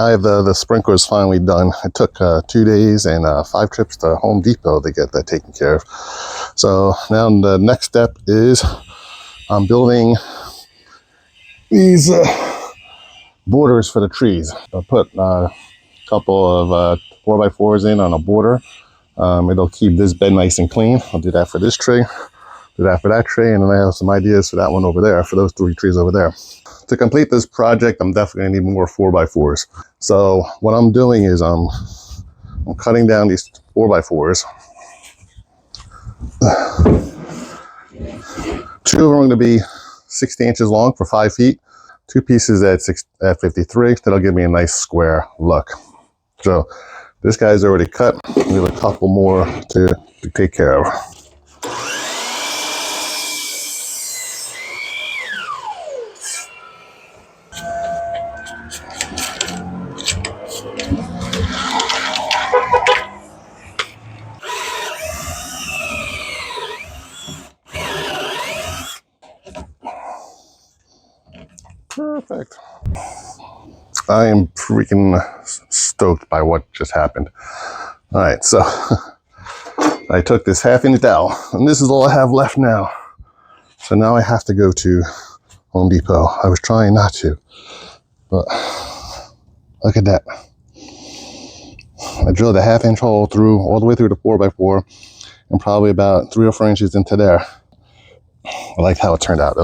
I have the sprinklers finally done. It took 2 days and 5 trips to Home Depot to get that taken care of. So now the next step is I'm building these borders for the trees. I'll put a couple of 4x4s in on a border. It'll keep this bed nice and clean. I'll do that for this tree, do that for that tree, and then I have some ideas for that one over there, for those 3 trees over there. To complete this project, I'm definitely gonna need more 4x4s. So what I'm doing is I'm cutting down these 4x4s. 2 of them are gonna be 60 inches long for 5 feet. 2 pieces at 53. That'll give me a nice square look. So this guy's already cut. We have a couple more to take care of. Perfect. I am freaking stoked by what just happened. All right, so I took this 1/2-inch dowel, and this is all I have left now. So now I have to go to Home Depot. I was trying not to, but look at that. I drilled a 1/2-inch hole through, all the way through the 4x4, and probably about 3 or 4 inches into there. I like how it turned out.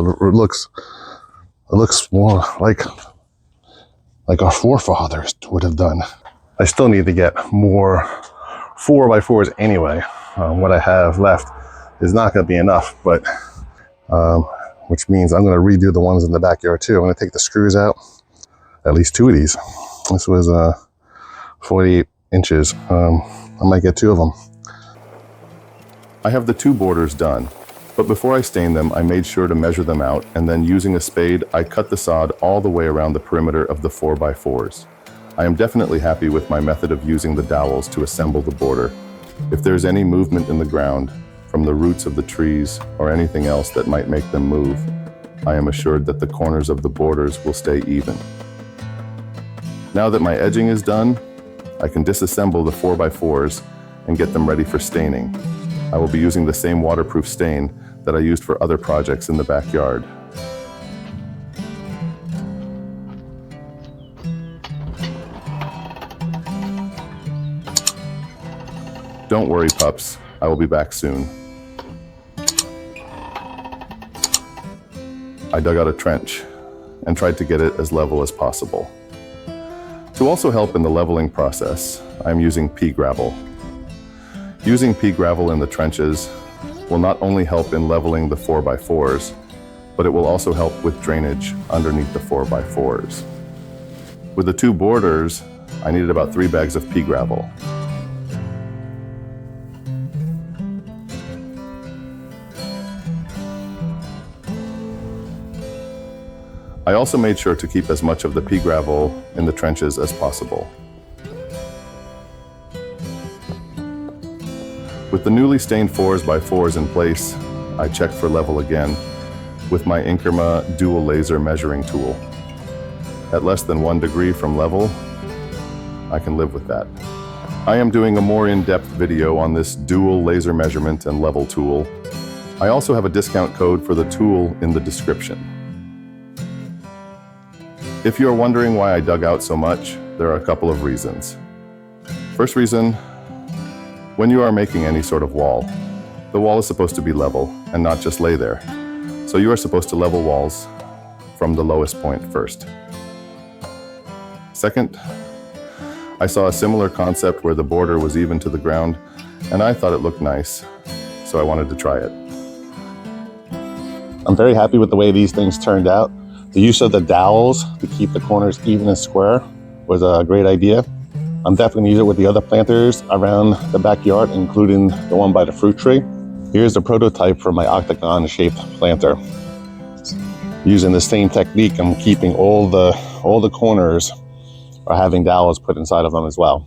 It looks more like our forefathers would have done. I still need to get more 4x4s anyway. What I have left is not going to be enough, but which means I'm going to redo the ones in the backyard too. I'm going to take the screws out, at least 2 of these. This was 48 inches. I might get 2 of them. I have the 2 borders done. But before I stain them, I made sure to measure them out, and then using a spade, I cut the sod all the way around the perimeter of the 4x4s. I am definitely happy with my method of using the dowels to assemble the border. If there's any movement in the ground, from the roots of the trees or anything else that might make them move, I am assured that the corners of the borders will stay even. Now that my edging is done, I can disassemble the 4x4s and get them ready for staining. I will be using the same waterproof stain that I used for other projects in the backyard. Don't worry, pups, I will be back soon. I dug out a trench and tried to get it as level as possible. To also help in the leveling process, I'm using pea gravel. Using pea gravel in the trenches will not only help in leveling the 4x4s, but it will also help with drainage underneath the 4x4s. With the 2 borders, I needed about 3 bags of pea gravel. I also made sure to keep as much of the pea gravel in the trenches as possible. With the newly stained 4x4s in place, I checked for level again with my Inkerma dual laser measuring tool. At less than 1 degree from level, I can live with that. I am doing a more in-depth video on this dual laser measurement and level tool. I also have a discount code for the tool in the description. If you are wondering why I dug out so much, there are a couple of reasons. First reason, when you are making any sort of wall, the wall is supposed to be level and not just lay there. So you are supposed to level walls from the lowest point first. Second, I saw a similar concept where the border was even to the ground, and I thought it looked nice, so I wanted to try it. I'm very happy with the way these things turned out. The use of the dowels to keep the corners even and square was a great idea. I'm definitely gonna use it with the other planters around the backyard, including the one by the fruit tree. Here's the prototype for my octagon-shaped planter. Using the same technique, I'm keeping all the corners are having dowels put inside of them as well.